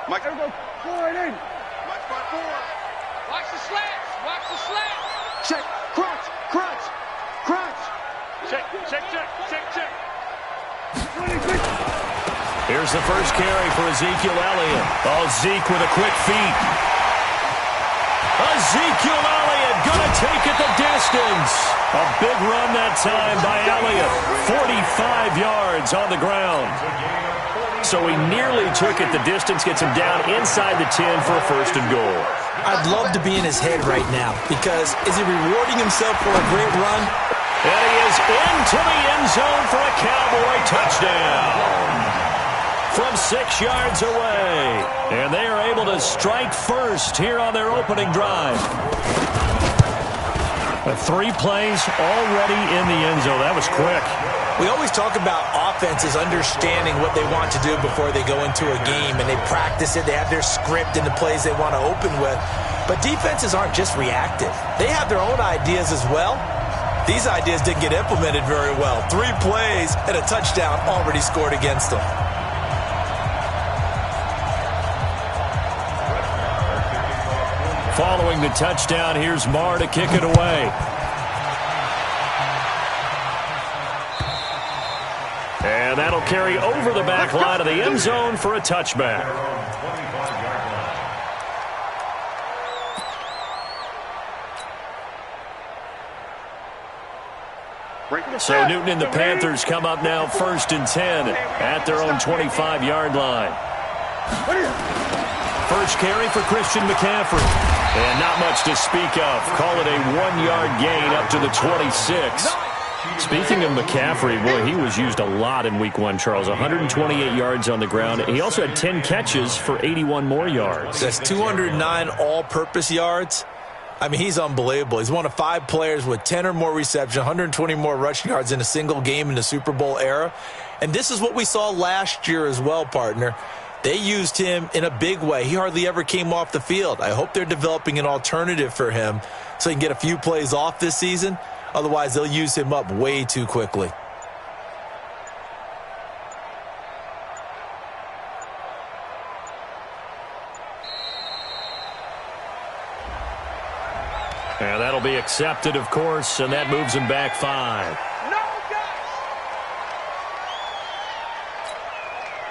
Mike, there we go. Forward in. Mike, spot forward. Watch the slants. Watch the slant. Check. Crunch. Crunch. Crunch. Check. Check. Check. Check. Check. Here's the first carry for Ezekiel Elliott. Oh, Zeke with a quick feed. Ezekiel Elliott going to take it the distance. A big run that time by Elliott. 45 yards on the ground. So he nearly took it the distance, gets him down inside the 10 for a first and goal. I'd love to be in his head right now because is he rewarding himself for a great run? And he is into the end zone for a Cowboy touchdown. From 6 yards away. And they are able to strike first here on their opening drive. 3 plays already in the end zone. That was quick. We always talk about offenses understanding what they want to do before they go into a game, and they practice it. They have their script and the plays they want to open with. But defenses aren't just reactive. They have their own ideas as well. These ideas didn't get implemented very well. 3 plays and a touchdown already scored against them. Following the touchdown, here's Marr to kick it away. And that'll carry over the back line of the end zone for a touchback. So Newton and the Panthers come up now 1st and 10 at their own 25-yard line. First carry for Christian McCaffrey. And not much to speak of. Call it a 1-yard gain up to the 26. Speaking of McCaffrey, boy, he was used a lot in Week 1, Charles. 128 yards on the ground. He also had 10 catches for 81 more yards. That's 209 all-purpose yards. I mean, he's unbelievable. He's one of 5 players with 10 or more receptions, 120 more rushing yards in a single game in the Super Bowl era. And this is what we saw last year as well, partner. They used him in a big way. He hardly ever came off the field. I hope they're developing an alternative for him so he can get a few plays off this season. Otherwise, they'll use him up way too quickly. And that'll be accepted, of course, and that moves him back 5. No, guys.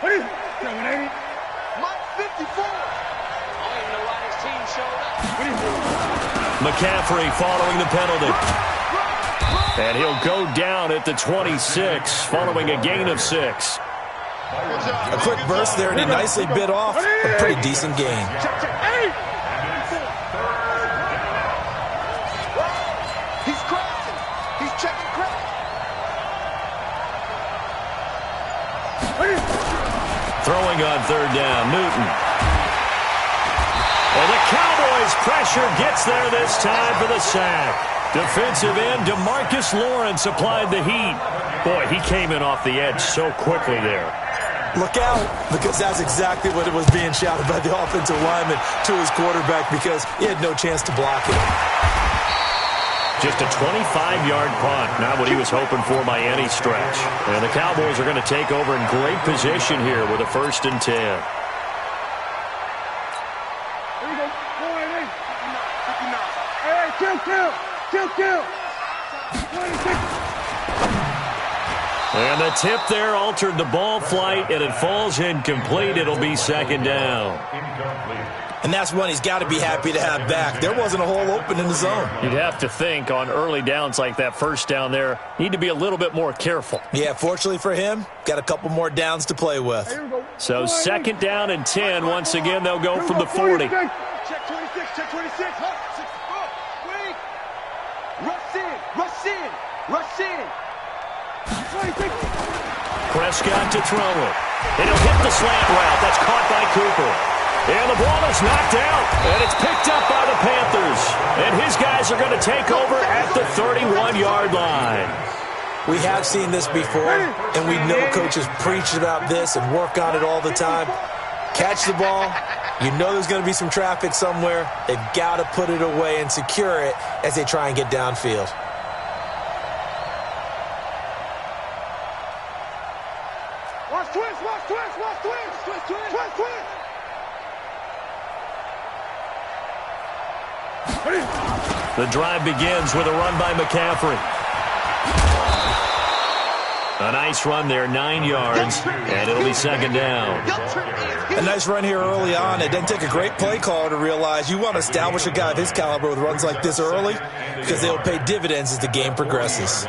What is it? 780? Mike 54. I don't even know why his team showed up. What is it? McCaffrey following the penalty. And he'll go down at the 26 following a gain of 6. A quick burst there, and he nicely bit off a pretty decent gain. Check, check. Hey! He's crossing. He's checking crack. Throwing on 3rd down, Newton. And the Cowboys' pressure gets there this time for the sack. Defensive end DeMarcus Lawrence applied the heat. Boy, he came in off the edge so quickly there. Look out, because that's exactly what it was being shouted by the offensive lineman to his quarterback because he had no chance to block it. Just a 25-yard punt, not what he was hoping for by any stretch. And the Cowboys are going to take over in great position here with a 1st and 10. Here we go. Forward in. Hey, kill. 26. And the tip there altered the ball flight, and it falls incomplete. It'll be 2nd down. And that's one he's got to be happy to have back. There wasn't a hole open in the zone. You'd have to think on early downs like that 1st down there, need to be a little bit more careful. Yeah, fortunately for him, got a couple more downs to play with. So 2nd down and 10. Once again, they'll go from the 40. Check 26, check 26. Wait. Rush in. 26. Prescott to throw it. And he'll hit the slant route. That's caught by Cooper. And the ball is knocked out, and it's picked up by the Panthers. And his guys are going to take over at the 31-yard line. We have seen this before, and we know coaches preach about this and work on it all the time. Catch the ball. You know there's going to be some traffic somewhere. They've got to put it away and secure it as they try and get downfield. Watch twist. The drive begins with a run by McCaffrey. A nice run there, 9 yards, and it'll be second down. A nice run here early on. It doesn't take a great play caller to realize you want to establish a guy of his caliber with runs like this early because they'll pay dividends as the game progresses.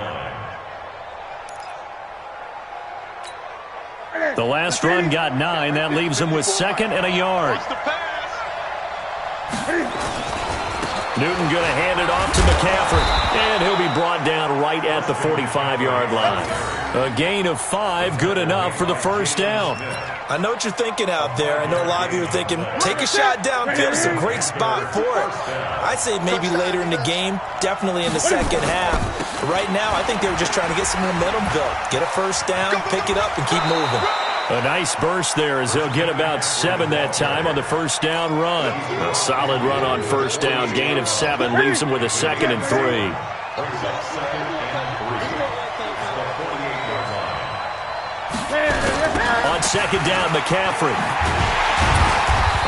The last run got 9. That leaves him with second and a yard. Newton going to hand it off to McCaffrey, and he'll be brought down right at the 45-yard line. A gain of 5, good enough for the first down. I know what you're thinking out there. I know a lot of you are thinking, take a shot downfield. It's a great spot for it. I'd say maybe later in the game, definitely in the second half. But right now, I think they were just trying to get some momentum built. Get a first down, pick it up, and keep moving. A nice burst there as he'll get about 7 that time on the first down run. A solid run on first down. Gain of 7 leaves him with a second and 3. On second down, McCaffrey.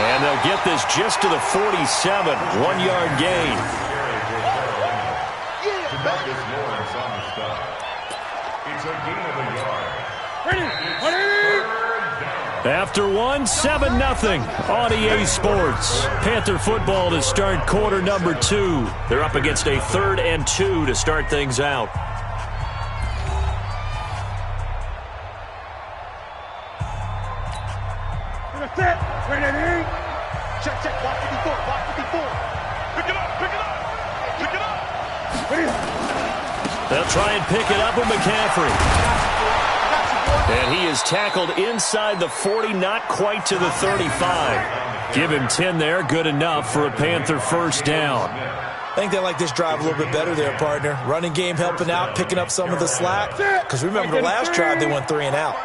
And they'll get this just to the 47. 1-yard gain. After 1, 7-0 on EA Sports. Panther football to start quarter number 2. They're up against a 3rd and 2 to start things out. Check, check, block 54, block 54. Pick it up, pick it up, pick it up. They'll try and pick it up with McCaffrey. And he is tackled inside the 40, not quite to the 35. Give him 10 there, good enough for a Panther first down. I think they like this drive a little bit better there, partner. Running game helping out, picking up some of the slack. Because remember, the last drive they went 3 and out.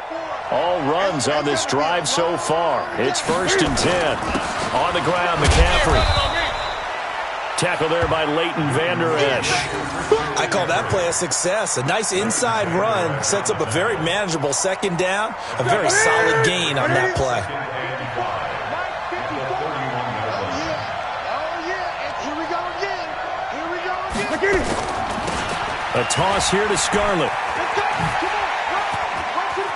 All runs on this drive so far. It's 1st and 10. On the ground, McCaffrey. Tackle there by Leighton Vander Esch. I call that play a success. A nice inside run sets up a very manageable second down. A very solid gain on that play. A toss here to Scarlett.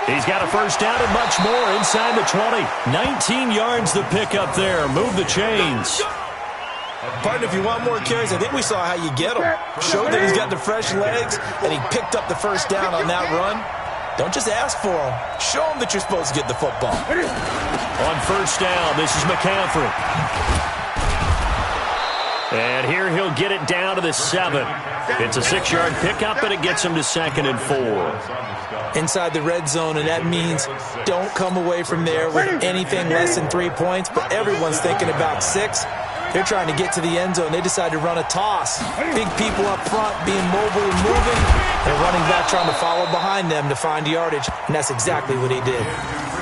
He's got a first down and much more inside the 20. 19 yards the pick up there. Move the chains. Partner, if you want more carries, I think we saw how you get him. Showed that he's got the fresh legs, and he picked up the first down on that run. Don't just ask for him. Show him that you're supposed to get the football. On first down, this is McCaffrey. And here he'll get it down to the 7. It's a 6-yard pickup, and it gets him to 2nd and 4. Inside the red zone, and that means don't come away from there with anything less than 3 points, but everyone's thinking about 6. They're trying to get to the end zone. They decide to run a toss. Big people up front being mobile and moving, and running back trying to follow behind them to find yardage, and that's exactly what he did.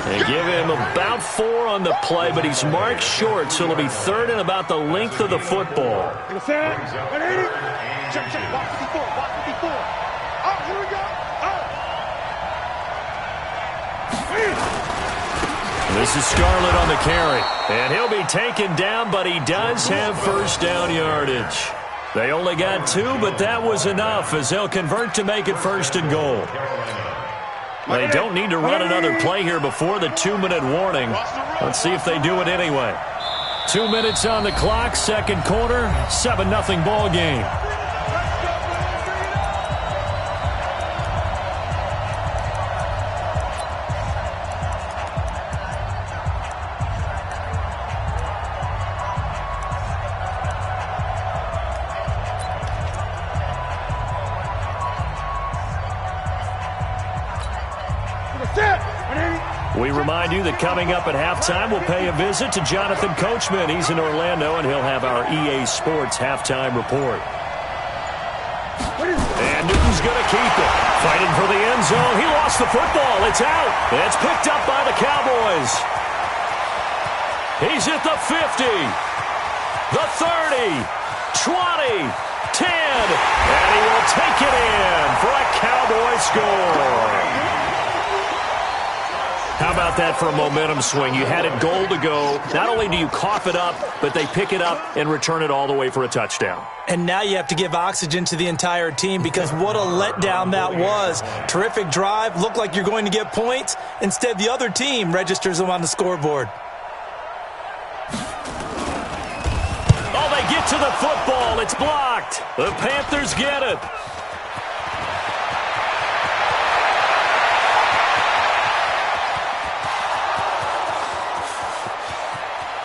They give him about 4 on the play, but he's marked short, so it'll be 3rd and about the length of the football. Check, check, block 54, block 54. Oh, here we go. This is Scarlett on the carry, and he'll be taken down, but he does have first down yardage. They only got 2, but that was enough as they'll convert to make it 1st and goal. They don't need to run another play here before the 2-minute warning. Let's see if they do it anyway. 2 minutes on the clock, 2nd quarter, 7-0 ball game. We remind you that coming up at halftime, we'll pay a visit to Jonathan Coachman. He's in Orlando, and he'll have our EA Sports halftime report. And Newton's going to keep it. Fighting for the end zone. He lost the football. It's out. It's picked up by the Cowboys. He's at the 50, the 30, 20, 10, and he will take it in for a Cowboy score. How about that for a momentum swing? You had it goal to go. Not only do you cough it up, but they pick it up and return it all the way for a touchdown. And now you have to give oxygen to the entire team because what a letdown that was. Terrific drive. Looked like you're going to get points. Instead, the other team registers them on the scoreboard. Oh, they get to the football. It's blocked. The Panthers get it.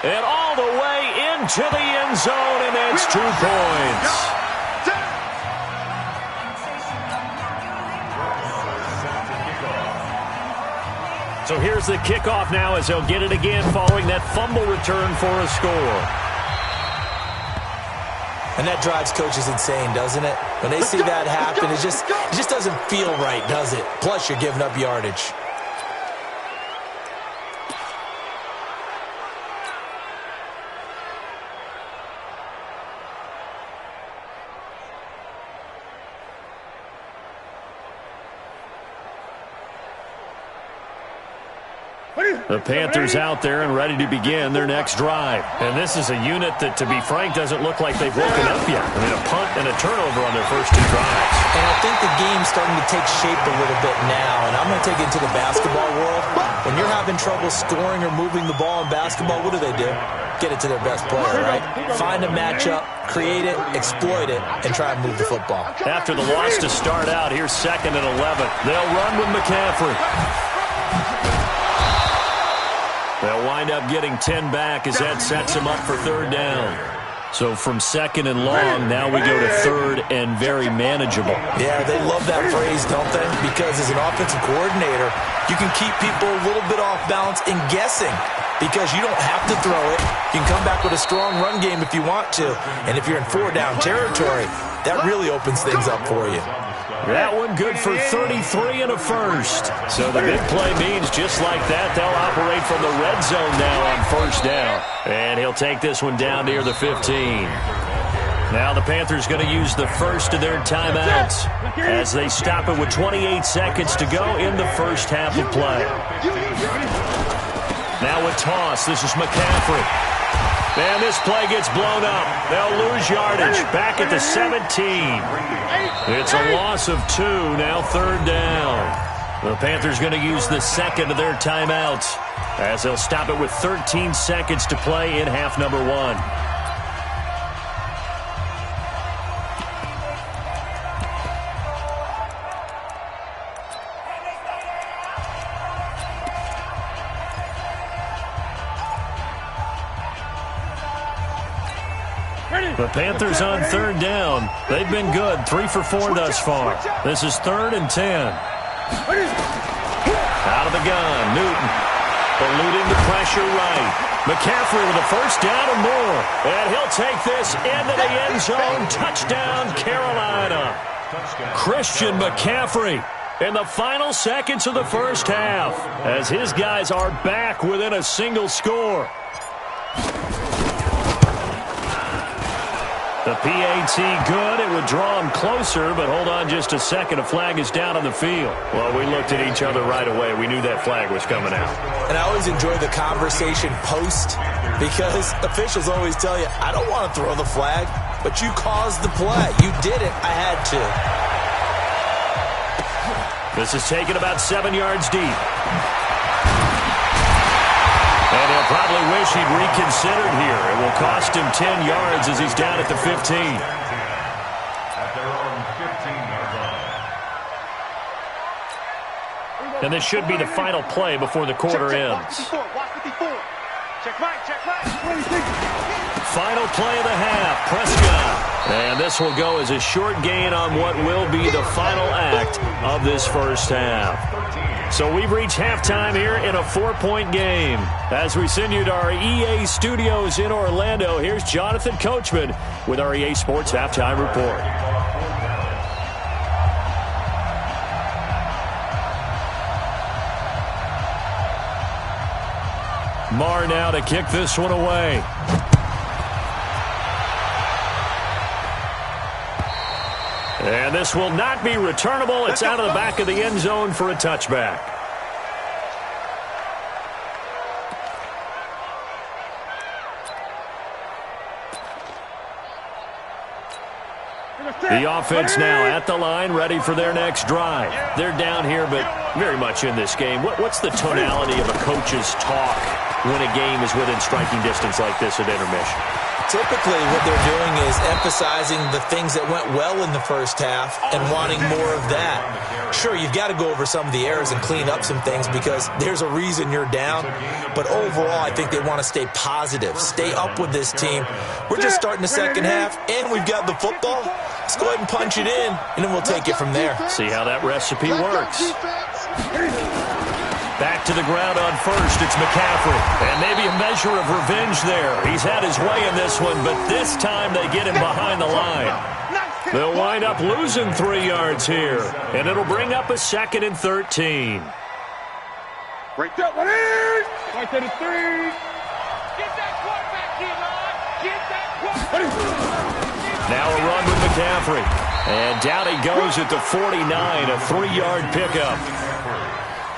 And all the way into the end zone, and that's 2 points. So here's the kickoff now as they'll get it again following that fumble return for a score. And that drives coaches insane, doesn't it? When they see that happen, it just doesn't feel right, does it? Plus, you're giving up yardage. The Panthers out there and ready to begin their next drive. And this is a unit that, to be frank, doesn't look like they've woken up yet. I mean, a punt and a turnover on their first 2 drives. And I think the game's starting to take shape a little bit now. And I'm going to take it into the basketball world. When you're having trouble scoring or moving the ball in basketball, what do? Get it to their best player, right? Find a matchup, create it, exploit it, and try and move the football. After the loss to start out, here's 2nd and 11. They'll run with McCaffrey. They'll wind up getting 10 back as that sets them up for 3rd down. So from 2nd and long, now we go to 3rd and very manageable. Yeah, they love that phrase, don't they? Because as an offensive coordinator, you can keep people a little bit off balance and guessing because you don't have to throw it. You can come back with a strong run game if you want to. And if you're in 4-down territory, that really opens things up for you. That one good for 33 and a first. So the big play means just like that, they'll operate from the red zone now on 1st down. And he'll take this one down near the 15. Now the Panthers going to use the first of their timeouts as they stop it with 28 seconds to go in the first half of play. Now with toss, this is McCaffrey. And this play gets blown up. They'll lose yardage back at the 17. It's a loss of 2, now 3rd down. The Panthers going to use the second of their timeouts as they'll stop it with 13 seconds to play in half number 1. The Panthers on 3rd down. They've been good, 3 for 4 thus far. This is 3rd and 10. Out of the gun, Newton. Eluding the pressure right. McCaffrey with a 1st down and more. And he'll take this into the end zone. Touchdown, Carolina. Christian McCaffrey in the final seconds of the first half as his guys are back within a single score. The PAT good. It would draw him closer, but hold on just a second. A flag is down on the field. Well, we looked at each other right away. We knew that flag was coming out. And I always enjoy the conversation post because officials always tell you, I don't want to throw the flag, but you caused the play. You did it. I had to. This is taken about 7 yards deep. And he'll probably wish he'd reconsidered here. It will cost him 10 yards as he's down at the 15. And this should be the final play before the quarter ends. Final play of the half, Prescott. And this will go as a short gain on what will be the final act of this first half. So we've reached halftime here in a 4-point game. As we send you to our EA studios in Orlando, here's Jonathan Coachman with our EA Sports Halftime Report. Marr now to kick this one away. And this will not be returnable. It's out of the back of the end zone for a touchback. The offense now at the line, ready for their next drive. They're down here, but very much in this game. What's the tonality of a coach's talk when a game is within striking distance like this at intermission? Typically, what they're doing is emphasizing the things that went well in the first half and wanting more of that. Sure, you've got to go over some of the errors and clean up some things because there's a reason you're down. But overall, I think they want to stay positive, stay up with this team. We're just starting the second half, and we've got the football. Let's go ahead and punch it in, and then we'll take it from there. See how that recipe works. Back to the ground on first, it's McCaffrey. And maybe a measure of revenge there. He's had his way in this one, but this time they get him behind the line. They'll wind up losing 3 yards here, and it'll bring up a 2nd and 13. Break that one in. Right to the 3. Get that quarterback, Eli. Get that quarterback. Now a run with McCaffrey. And down he goes at the 49, a 3-yard pickup.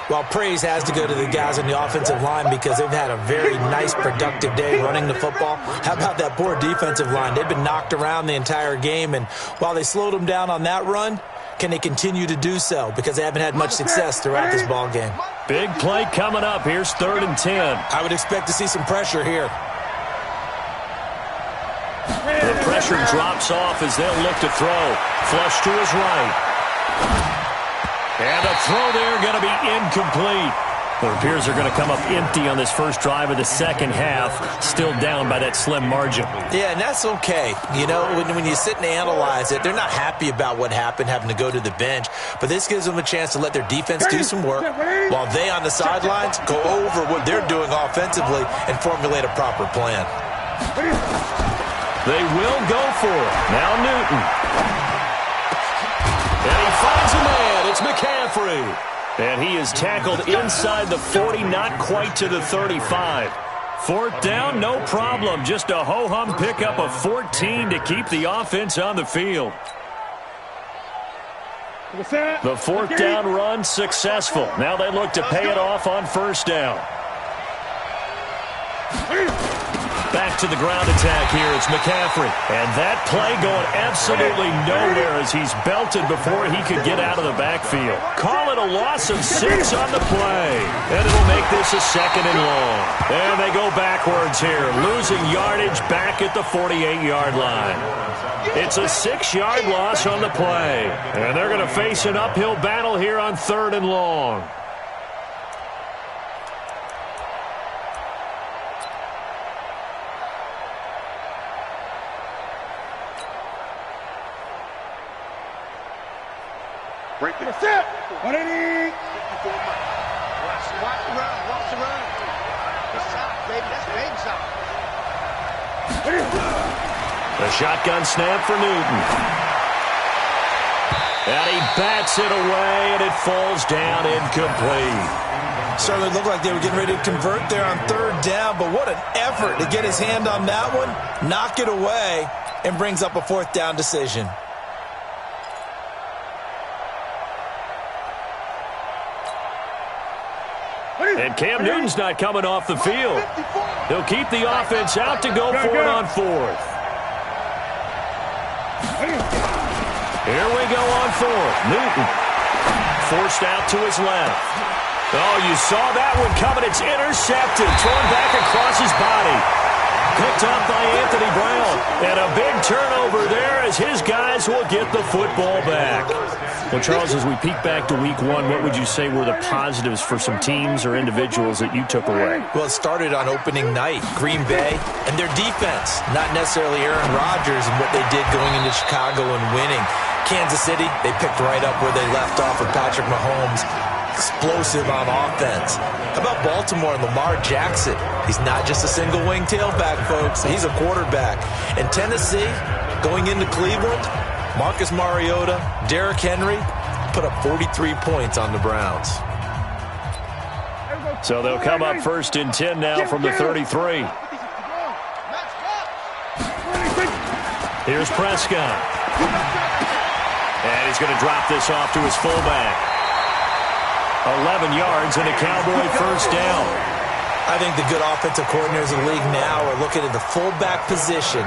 Well, praise has to go to the guys on the offensive line because they've had a very nice, productive day running the football. How about that poor defensive line? They've been knocked around the entire game, and while they slowed them down on that run, can they continue to do so? Because they haven't had much success throughout this ball game. Big play coming up. Here's 3rd and 10. I would expect to see some pressure here. The pressure drops off as they'll look to throw. Flush to his right. And a throw there going to be incomplete. It appears they're going to come up empty on this first drive of the second half, still down by that slim margin. Yeah, and that's okay. You know, when you sit and analyze it, they're not happy about what happened, having to go to the bench. But this gives them a chance to let their defense do some work while they on the sidelines go over what they're doing offensively and formulate a proper plan. They will go for it. Now Newton. And he finds a man. It's McCaffrey. And he is tackled inside the 40, not quite to the 35. 4th down, no problem. Just a ho-hum pickup of 14 to keep the offense on the field. The 4th down run successful. Now they look to pay it off on 1st down. Back to the ground attack here. It's McCaffrey. And that play going absolutely nowhere as he's belted before he could get out of the backfield. Call it a loss of 6 on the play. And it'll make this a 2nd and long. And they go backwards here, losing yardage back at the 48-yard line. It's a 6-yard loss on the play. And they're going to face an uphill battle here on 3rd and long. Break the set. 180. Watch the run. Watch the run. It's shot, baby. That's baby shot. The shotgun snap for Newton. And he bats it away, and it falls down incomplete. Certainly looked like they were getting ready to convert there on 3rd down, but what an effort to get his hand on that one, knock it away, and brings up a 4th down decision. And Cam Newton's not coming off the field. He'll keep the offense out to go for it on 4th. Here we go on 4th. Newton forced out to his left. Oh, you saw that one coming. It's intercepted. Thrown back across his body. Picked up by Anthony Brown. And a big turnover there as his guys will get the football back. Well, Charles, as we peek back to week 1, what would you say were the positives for some teams or individuals that you took away? Well, it started on opening night. Green Bay and their defense. Not necessarily Aaron Rodgers and what they did going into Chicago and winning. Kansas City, they picked right up where they left off with Patrick Mahomes. Explosive on offense. How about Baltimore and Lamar Jackson? He's not just a single-wing tailback, folks. He's a quarterback. And Tennessee, going into Cleveland, Marcus Mariota, Derrick Henry put up 43 points on the Browns. So they'll come up 1st and 10 now from the 33. Here's Prescott. And he's going to drop this off to his fullback. 11 yards and a Cowboy 1st down. I think the good offensive coordinators in the league now are looking at the fullback position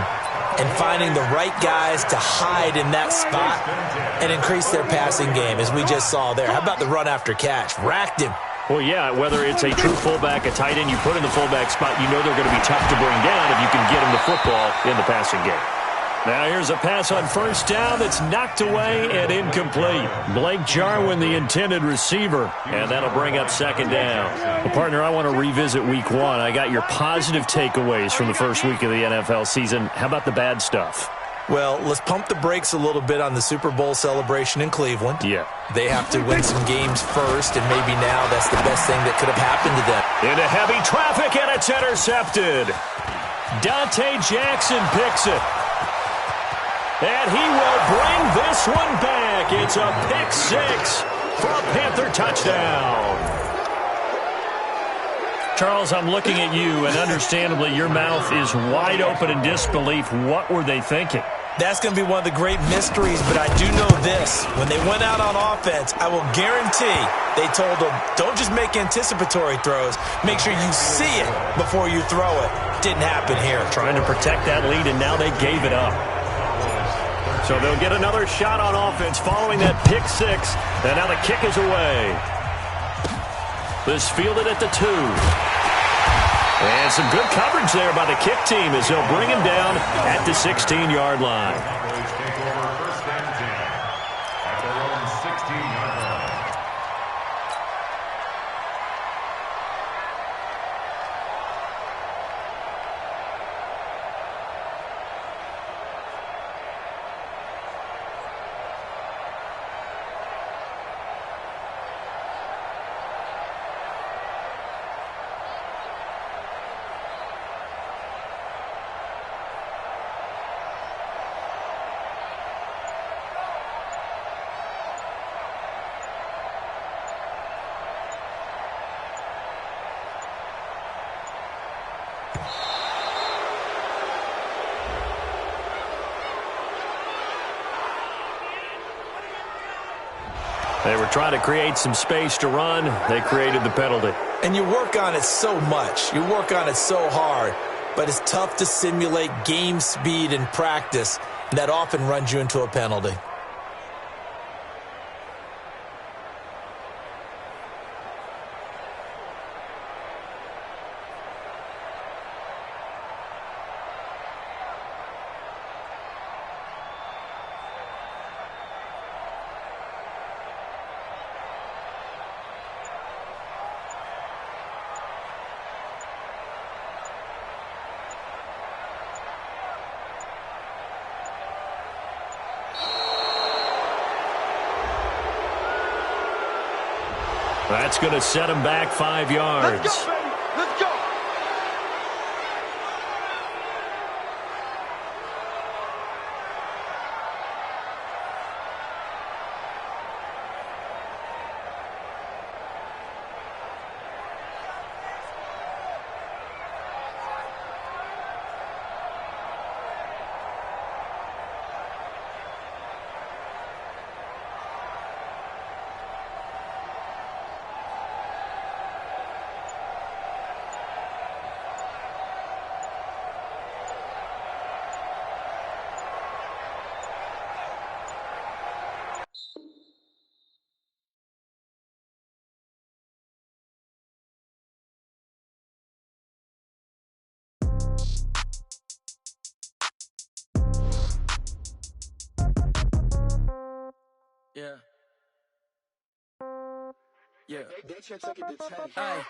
and finding the right guys to hide in that spot and increase their passing game, as we just saw there. How about the run after catch? Racked him. Well, yeah, whether it's a true fullback, a tight end you put in the fullback spot, you know they're going to be tough to bring down if you can get them the football in the passing game. Now here's a pass on first down that's knocked away and incomplete. Blake Jarwin, the intended receiver, and that'll bring up second down. Well, partner, I want to revisit week one. I got your positive takeaways from the first week of the NFL season. How about the bad stuff? Well, let's pump the brakes a little bit on the Super Bowl celebration in Cleveland. Yeah. They have to win some games first, and maybe now that's the best thing that could have happened to them. Into heavy traffic, and it's intercepted. Dante Jackson picks it. And he will bring this one back. It's a pick six for a Panther touchdown. Charles, I'm looking at you, and understandably your mouth is wide open in disbelief. What were they thinking? That's going to be one of the great mysteries, but I do know this. When they went out on offense, I will guarantee they told them, don't just make anticipatory throws. Make sure you see it before you throw it. Didn't happen here. Trying to protect that lead, and now they gave it up. So they'll get another shot on offense following that pick six, and now the kick is away. This fielded at the 2. And some good coverage there by the kick team as they'll bring him down at the 16-yard line. They were trying to create some space to run. They created the penalty. And you work on it so much. You work on it so hard. But it's tough to simulate game speed in practice. And that often runs you into a penalty. That's going to set him back 5 yards. Let's go, baby. Let's go. Yeah. Yeah.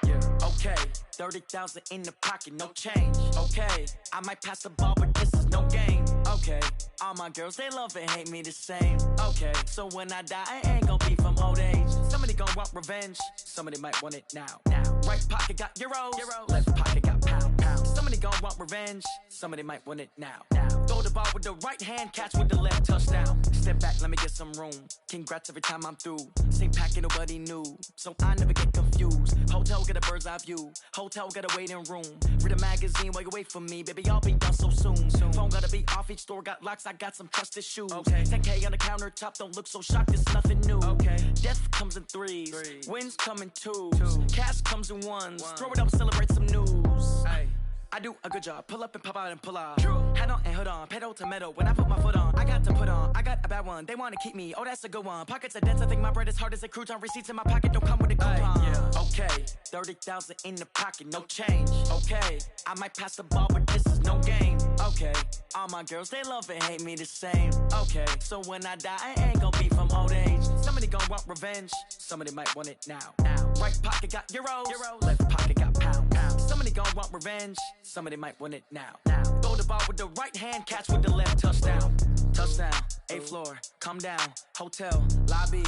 Yeah. Okay. 30,000 in the pocket, no change. Okay. I might pass the ball, but this is no game. Okay. All my girls, they love and hate me the same. Okay. So when I die, I ain't gonna be from old age. Somebody gonna want revenge. Somebody might want it now. Right pocket got euros. Left pocket got pound. Somebody gonna want revenge. Somebody might want it now. Throw the ball with the right hand, catch with the left, touchdown. Step back, let me get some room. Congrats every time I'm through. Same packet, nobody knew, so I never get confused. Hotel get a bird's eye view. Hotel got a waiting room. Read a magazine while you wait for me, baby. I'll be done so soon. Phone gotta be off. Each store got locks. I got some trusted shoes. 10K on the countertop. Don't look so shocked. It's nothing new. Death comes in threes. Wins come in twos. Cash comes in ones. Throw it up, celebrate some news. I do a good job. Pull up and pop out and pull out. Head on and hood on, pedal to metal. When I put my foot on, I got to put on. I got a bad one, they want to keep me. Oh, that's a good one. Pockets are dense, I think my bread is hard as a crouton. Receipts in my pocket don't come with a coupon. Yeah. Okay, 30,000 in the pocket, no change. Okay, I might pass the ball, but this is no game. Okay, all my girls, they love and hate me the same. Okay, so when I die, I ain't gonna be from old age. Somebody gon' want revenge, somebody might want it now. Right pocket got euros, left pocket got pounds. Somebody gon' want revenge, somebody might want it now. Throw the ball with the right hand, catch with the left, touchdown. Touchdown, 8th floor, come down, hotel, lobby.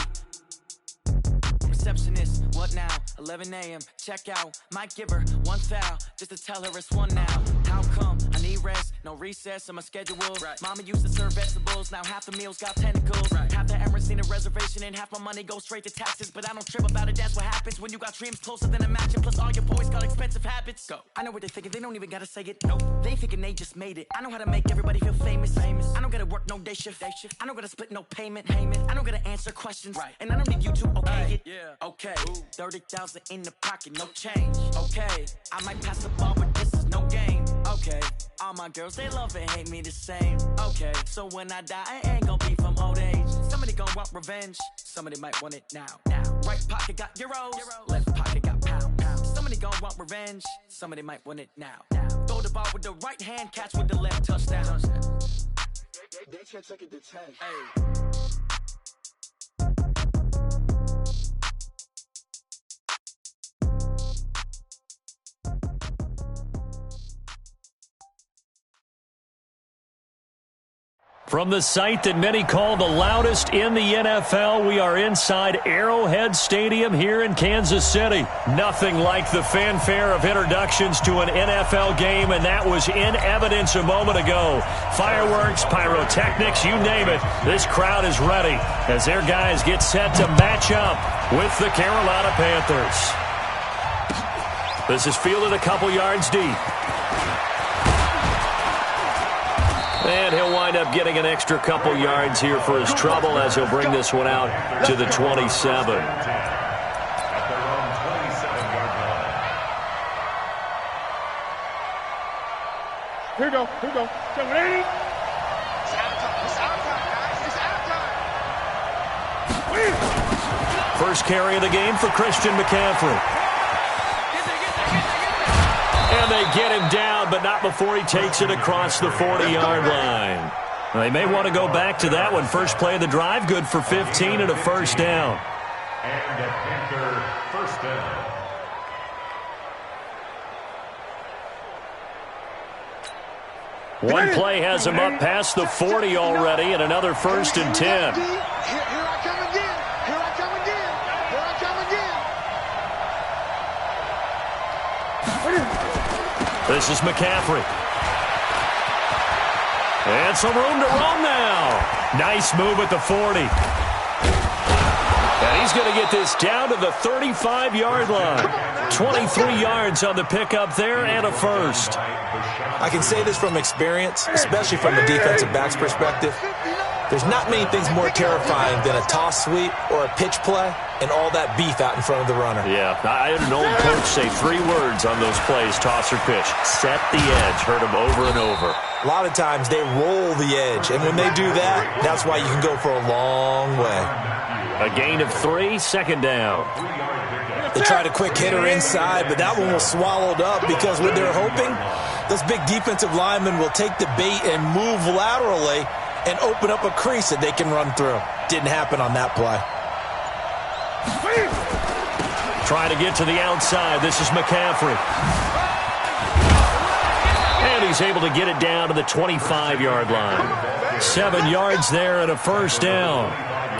Receptionist, what now? 11 a.m. Check out. Might give her one foul just to tell her it's one now. How come? I need rest, no recess on my schedule. Right. Mama used to serve vegetables, now half the meals got tentacles. Right. Half the errands need a reservation and half my money goes straight to taxes. But I don't trip about it, that's what happens when you got dreams closer than a match. Plus all your boys got expensive habits. Go. I know what they're thinking, they don't even gotta say it. Nope. They thinking they just made it. I know how to make everybody feel famous. I don't gotta work no day shift. I don't gotta split no payment. I don't gotta answer questions. Right. And I don't need you to okay it. Yeah. Okay, 30,000 in the pocket, no change. Okay, I might pass the ball, but this is no game. Okay, all my girls, they love and hate me the same. Okay, so when I die, I ain't gonna be from old age. Somebody gon' want revenge, somebody might want it now. Right pocket got euros, left pocket got pounds. Somebody gon' want revenge, somebody might want it now. Throw the ball with the right hand, catch with the left, touchdown. They can't take it to 10. Hey. From the site that many call the loudest in the NFL, we are inside Arrowhead Stadium here in Kansas City. Nothing like the fanfare of introductions to an NFL game, and that was in evidence a moment ago. Fireworks, pyrotechnics, you name it. This crowd is ready as their guys get set to match up with the Carolina Panthers. This is fielded a couple yards deep. And he'll wind up getting an extra couple yards here for his trouble as he'll bring this one out to the 27. Here we go. 780. It's out time, guys. It's out time. First carry of the game for Christian McCaffrey. And they get him down, but not before he takes it across the 40-yard line. They may want to go back to that one. First play of the drive, good for 15 and a first down. And a Panther first down. One play has him up past the 40 already, and another first and 10. Here I come again. Here I come again. Here I come again. This is McCaffrey. And some room to roam now. Nice move at the 40. And he's going to get this down to the 35-yard line. 23 yards on the pickup there and a first. I can say this from experience, especially from the defensive back's perspective. There's not many things more terrifying than a toss sweep or a pitch play and all that beef out in front of the runner. Yeah, I had an old coach say 3 words on those plays, toss or pitch. Set the edge. Heard him over and over. A lot of times they roll the edge, and when they do that, that's why you can go for a long way. A gain of 3, second down. They tried a quick hitter inside, but that one was swallowed up because what they're hoping, those big defensive linemen will take the bait and move laterally and open up a crease that they can run through. Didn't happen on that play. Trying to get to the outside. This is McCaffrey. And he's able to get it down to the 25-yard line. 7 yards there and a first down.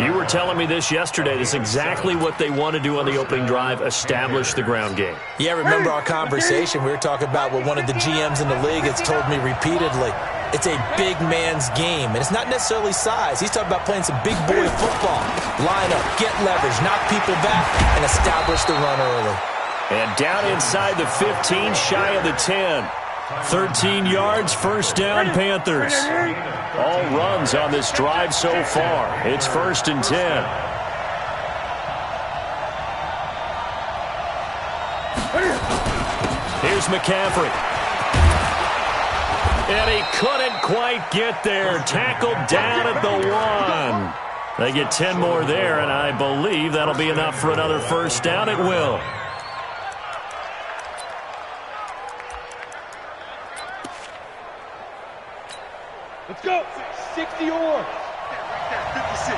You were telling me this yesterday. This is exactly what they want to do on the opening drive, establish the ground game. Yeah, remember our conversation. We were talking about what one of the GMs in the league has told me repeatedly. It's a big man's game, and it's not necessarily size. He's talking about playing some big boy football. Line up, get leverage, knock people back, and establish the run early. And down inside the 15, shy of the 10. 13 yards, first down, Panthers. All runs on this drive so far. It's first and 10. Here's McCaffrey. And he couldn't quite get there. Tackled down at the 1. They get 10 more there, and I believe that'll be enough for another first down. It will. Let's go. 60 or. Right there, 56.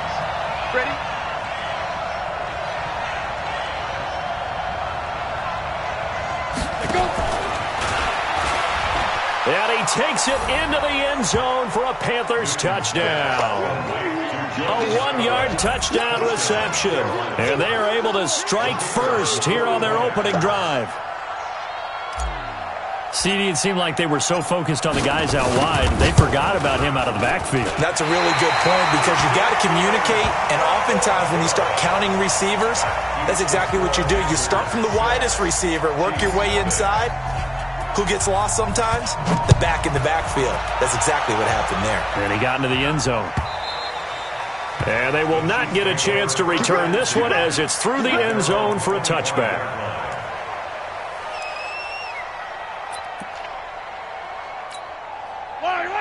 Ready? Let's go. And he takes it into the end zone for a Panthers touchdown. A 1-yard touchdown reception. And they are able to strike first here on their opening drive. CD, it seemed like they were so focused on the guys out wide, they forgot about him out of the backfield. That's a really good point because you got to communicate, and oftentimes when you start counting receivers, that's exactly what you do. You start from the widest receiver, work your way inside. Who gets lost sometimes? The back in the backfield. That's exactly what happened there. And he got into the end zone. And they will not get a chance to return this one as it's through the end zone for a touchback.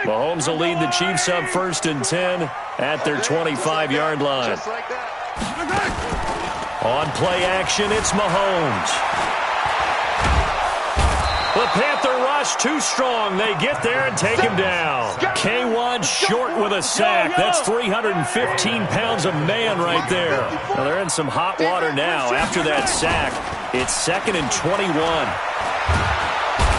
Mahomes will lead the Chiefs up 1st and 10 at their 25-yard line. On play action, it's Mahomes. The Panther rush too strong. They get there and take him down. K1 short with a sack. That's 315 pounds of man right there. Well, they're in some hot water now. After that sack, it's 2nd and 21.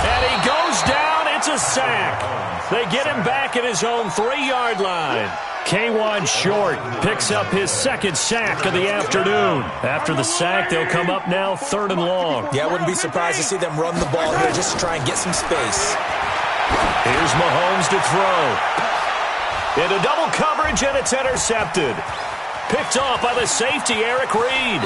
And he goes down. It's a sack. They get him back at his own 3-yard line. K1 short picks up his 2nd sack of the afternoon. After the sack, they'll come up now 3rd and long. Yeah, I wouldn't be surprised to see them run the ball here just to try and get some space. Here's Mahomes to throw. Into double coverage, and it's intercepted. Picked off by the safety, Eric Reed.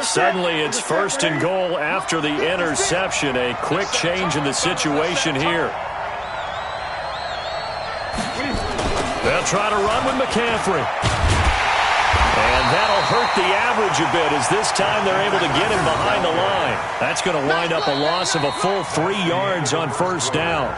Suddenly, it's 1st and goal after the interception. A quick change in the situation here. They'll try to run with McCaffrey. And that'll hurt the average a bit as this time they're able to get him behind the line. That's going to wind up a loss of a full 3 yards on 1st down.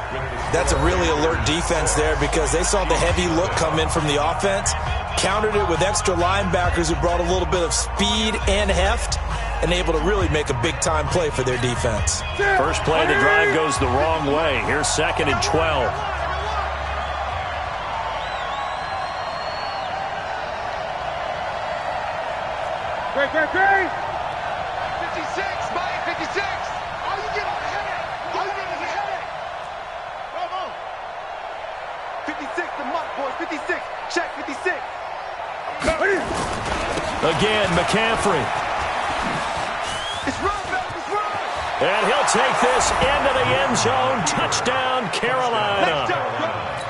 That's a really alert defense there because they saw the heavy look come in from the offense, countered it with extra linebackers who brought a little bit of speed and heft, and able to really make a big-time play for their defense. First play of the drive goes the wrong way. Here's 2nd and 12. Great. 56, Mike, 56. All you get is a headache. Come on. 56, the mark, boys. 56. Check 56. Again, McCaffrey. It's run, baby. It's run. And he'll take this into the end zone. Touchdown, Carolina.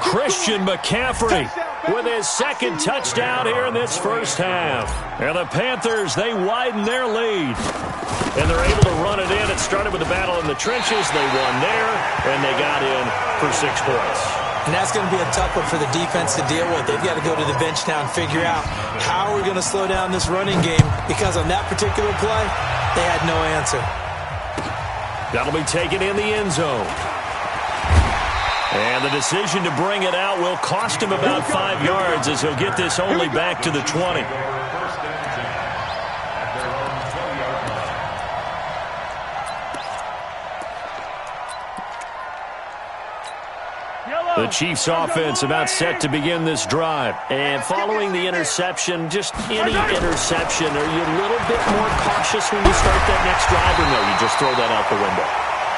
Christian McCaffrey with his 2nd touchdown here in this first half. And the Panthers, they widen their lead. And they're able to run it in. It started with a battle in the trenches. They won there, and they got in for 6 points. And that's going to be a tough one for the defense to deal with. They've got to go to the bench now and figure out how are we going to slow down this running game, because on that particular play, they had no answer. That'll be taken in the end zone. And the decision to bring it out will cost him about 5 yards as he'll get this only back to the 20. The Chiefs offense about set to begin this drive. And following the interception, just any interception, are you a little bit more cautious when you start that next drive, or no, you just throw that out the window?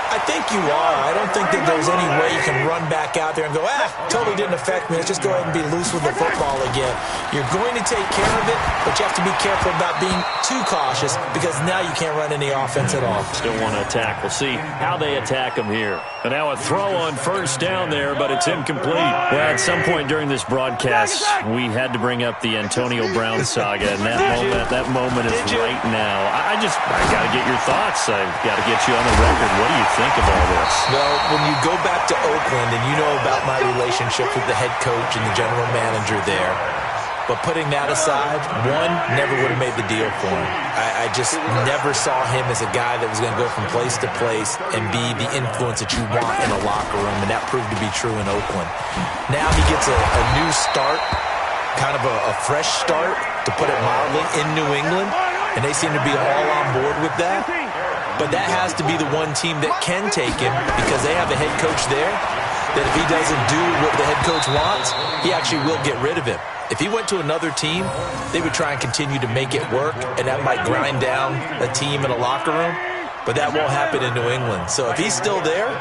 I think you are. I don't think that there's any way you can run back out there and go, totally didn't affect me. Let's just go ahead and be loose with the football again. You're going to take care of it, but you have to be careful about being too cautious because now you can't run any offense at all. Still want to attack. We'll see how they attack him here. And now a throw on 1st down there, but it's incomplete. Well, at some point during this broadcast, we had to bring up the Antonio Brown saga, and that moment is right now. I got to get your thoughts. I've got to get you on the record. What do you think of all this? Well, when you go back to Oakland and you know about my relationship with the head coach and the general manager there, But putting that aside, one, never would have made the deal for him. I just never saw him as a guy that was going to go from place to place and be the influence that you want in a locker room, and that proved to be true in Oakland. Now he gets a new start, kind of a fresh start, to put it mildly, in New England, and they seem to be all on board with that. But that has to be the one team that can take him, because they have a head coach there that if he doesn't do what the head coach wants, he actually will get rid of him. If he went to another team, they would try and continue to make it work, and that might grind down a team in a locker room, but that won't happen in New England. So if he's still there,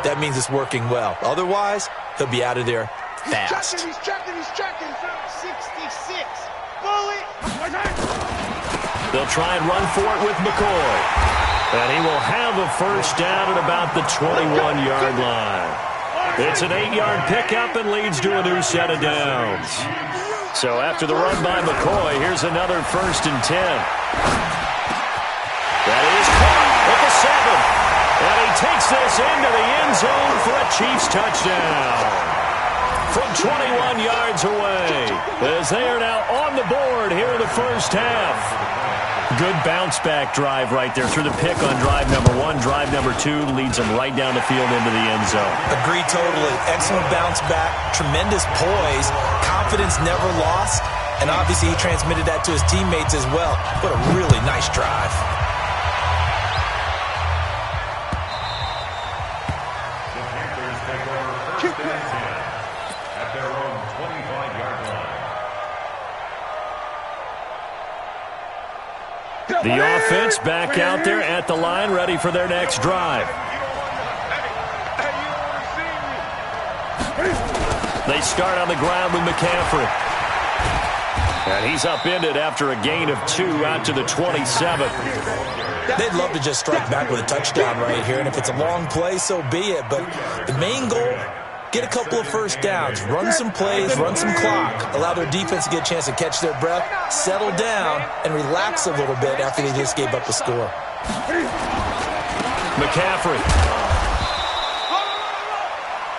that means it's working well. Otherwise, he'll be out of there fast. He's checking. 66. Bullet. They'll try and run for it with McCoy. And he will have a first down at about the 21-yard line. It's an 8-yard pickup and leads to a new set of downs. So after the run by McCoy, here's another 1st and 10. That is caught at the 7. And he takes this into the end zone for a Chiefs touchdown. From 21 yards away, as they are now on the board here in the first half. Good bounce-back drive right there through the pick on drive number 1. Drive number 2 leads them right down the field into the end zone. Agree totally. Excellent bounce-back, tremendous poise, confidence never lost, and obviously he transmitted that to his teammates as well. What a really nice drive. At their own 25-yard line. The offense back out there at the line, ready for their next drive. They start on the ground with McCaffrey. And he's upended after a gain of 2 out to the 27. They'd love to just strike back with a touchdown right here, and if it's a long play, so be it. But the main goal, get a couple of first downs, run some plays, run some clock, allow their defense to get a chance to catch their breath, settle down, and relax a little bit after they just gave up a score. McCaffrey.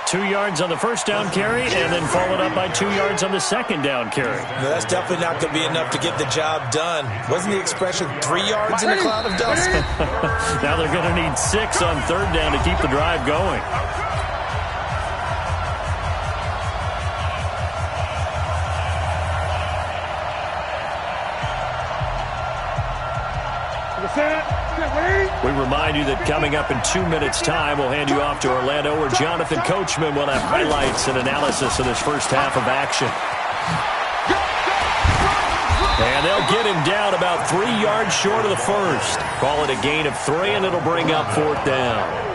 2 yards on the first down carry, and then followed up by 2 yards on the second down carry. No, that's definitely not going to be enough to get the job done. Wasn't the expression 3 yards in a cloud of dust? Now they're going to need 6 on third down to keep the drive going. We remind you that coming up in 2 minutes' time, we'll hand you off to Orlando, where Jonathan Coachman will have highlights and analysis of this first half of action. And they'll get him down about 3 yards short of the first. Call it a gain of 3, and it'll bring up 4th down.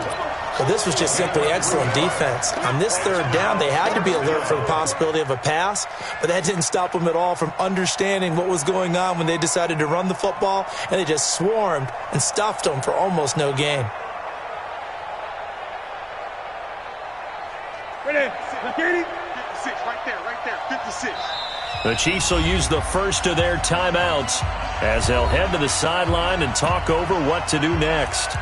Well, this was just simply excellent defense. On this third down, they had to be alert for the possibility of a pass, but that didn't stop them at all from understanding what was going on when they decided to run the football, and they just swarmed and stuffed them for almost no gain. Ready? 56, right there, 56. The Chiefs will use the first of their timeouts as they'll head to the sideline and talk over what to do next.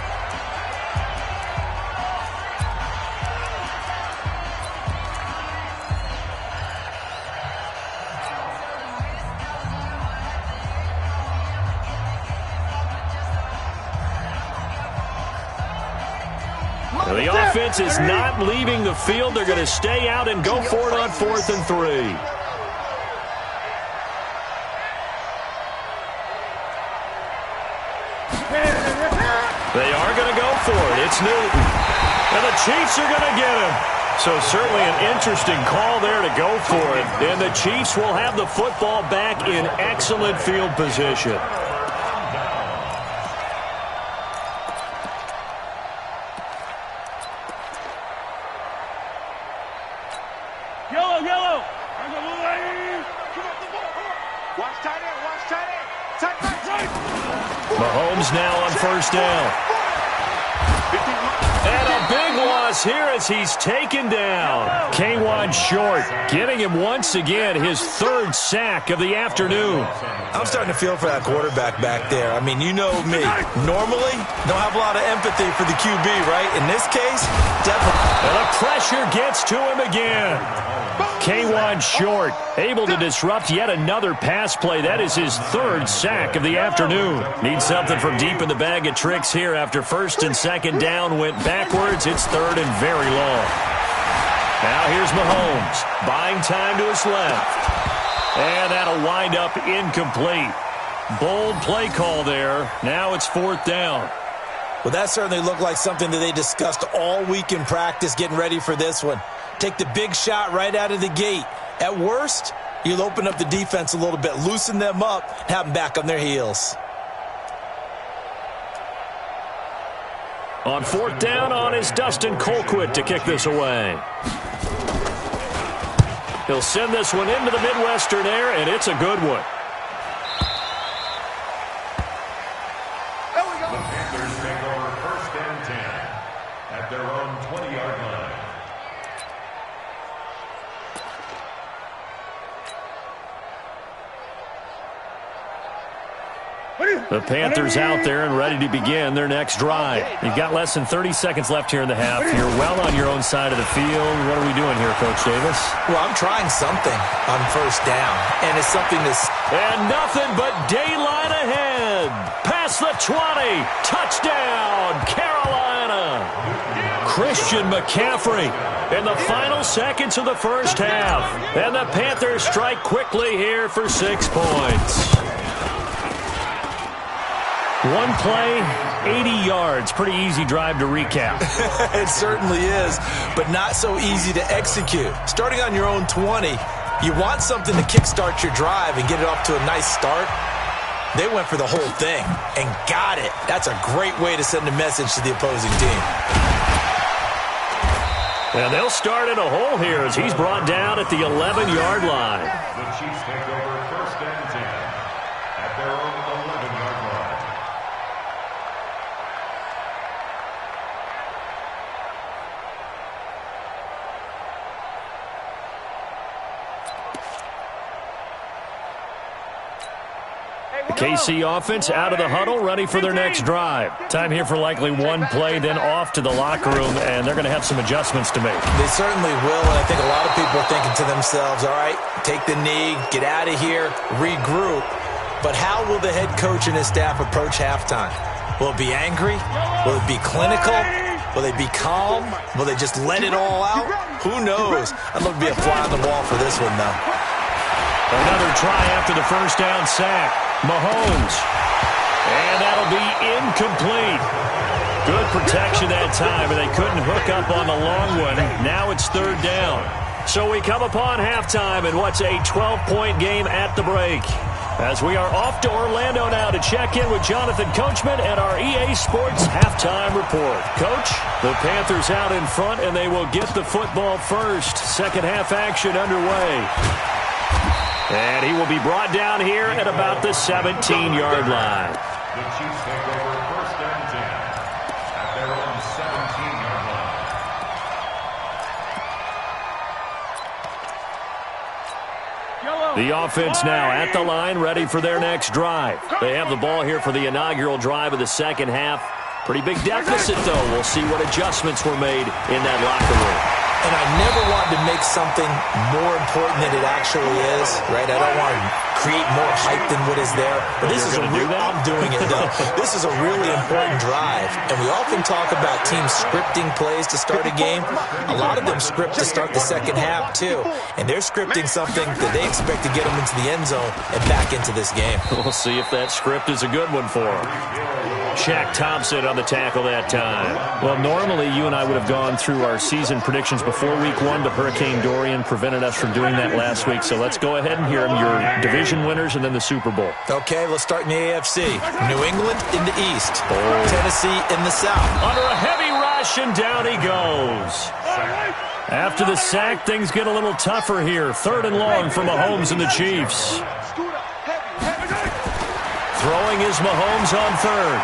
The offense is not leaving the field. They're going to stay out and go for it on 4th and 3. They are going to go for it. It's Newton. And the Chiefs are going to get him. So certainly an interesting call there to go for it. And the Chiefs will have the football back in excellent field position. Yellow. Watch tight end. Tight end. Mahomes now on first down. And a big loss here as he's taken down. K'Wan Short getting him once again his 3rd sack of the afternoon. I'm starting to feel for that quarterback back there. I mean, you know me. Normally, don't have a lot of empathy for the QB, right? In this case, definitely. And the pressure gets to him again. K1 short, able to disrupt yet another pass play. That is his third sack of the afternoon. Needs something from deep in the bag of tricks here after first and second down went backwards. It's third and very long. Now here's Mahomes, buying time to his left. And that'll wind up incomplete. Bold play call there. Now it's fourth down. Well, that certainly looked like something that they discussed all week in practice getting ready for this one. Take the big shot right out of the gate. At worst, you'll open up the defense a little bit, loosen them up, and have them back on their heels. On fourth down on is Dustin Colquitt to kick this away. He'll send this one into the Midwestern air, and it's a good one. The Panthers take over first and 10 at their own 20-yard line. The Panthers out there and ready to begin their next drive. You've got less than 30 seconds left here in the half. You're well on your own side of the field. What are we doing here, Coach Davis? Well, I'm trying something on first down, and it's something that's... And nothing but daylight ahead. Past the 20. Touchdown, Carolina. Christian McCaffrey in the final seconds of the first half. And the Panthers strike quickly here for 6 points. One play, 80 yards. Pretty easy drive to recap. It certainly is, but not so easy to execute. Starting on your own 20, you want something to kickstart your drive and get it off to a nice start. They went for the whole thing and got it. That's a great way to send a message to the opposing team. And they'll start in a hole here as he's brought down at the 11-yard line. The Chiefs take over first and 10 at their own 11-yard line. KC offense out of the huddle, ready for their next drive. Time here for likely one play, then off to the locker room, and they're going to have some adjustments to make. They certainly will, and I think a lot of people are thinking to themselves, all right, take the knee, get out of here, regroup. But how will the head coach and his staff approach halftime? Will it be angry? Will it be clinical? Will they be calm? Will they just let it all out? Who knows? I'd love to be a fly on the wall for this one, though. Another try after the first down sack. Mahomes. And that'll be incomplete. Good protection that time, and they couldn't hook up on the long one. Now it's third down. So we come upon halftime in what's a 12-point game at the break. As we are off to Orlando now to check in with Jonathan Coachman and our EA Sports Halftime Report. Coach, the Panthers out in front, and they will get the football first. Second half action underway. And he will be brought down here at about the 17-yard line. The Chiefs take over first and 10 at their own 17-yard line. The offense now at the line, ready for their next drive. They have the ball here for the inaugural drive of the second half. Pretty big deficit, though. We'll see what adjustments were made in that locker room. And I never wanted to make something more important than it actually is, right? I don't want to create more hype than what is there. But this is a real, I'm doing it, though. This is a really important drive. And we often talk about teams scripting plays to start a game. A lot of them script to start the second half, too. And they're scripting something that they expect to get them into the end zone and back into this game. We'll see if that script is a good one for them. Shaq Thompson on the tackle that time. Well, normally you and I would have gone through our season predictions before week one, but Hurricane Dorian prevented us from doing that last week. So let's go ahead and hear them, your division winners and then the Super Bowl. Okay, let's start in the AFC. New England in the East. Tennessee in the South. Under a heavy rush, and down he goes. After the sack, things get a little tougher here. Third and long for Mahomes and the Chiefs. Throwing is Mahomes on third.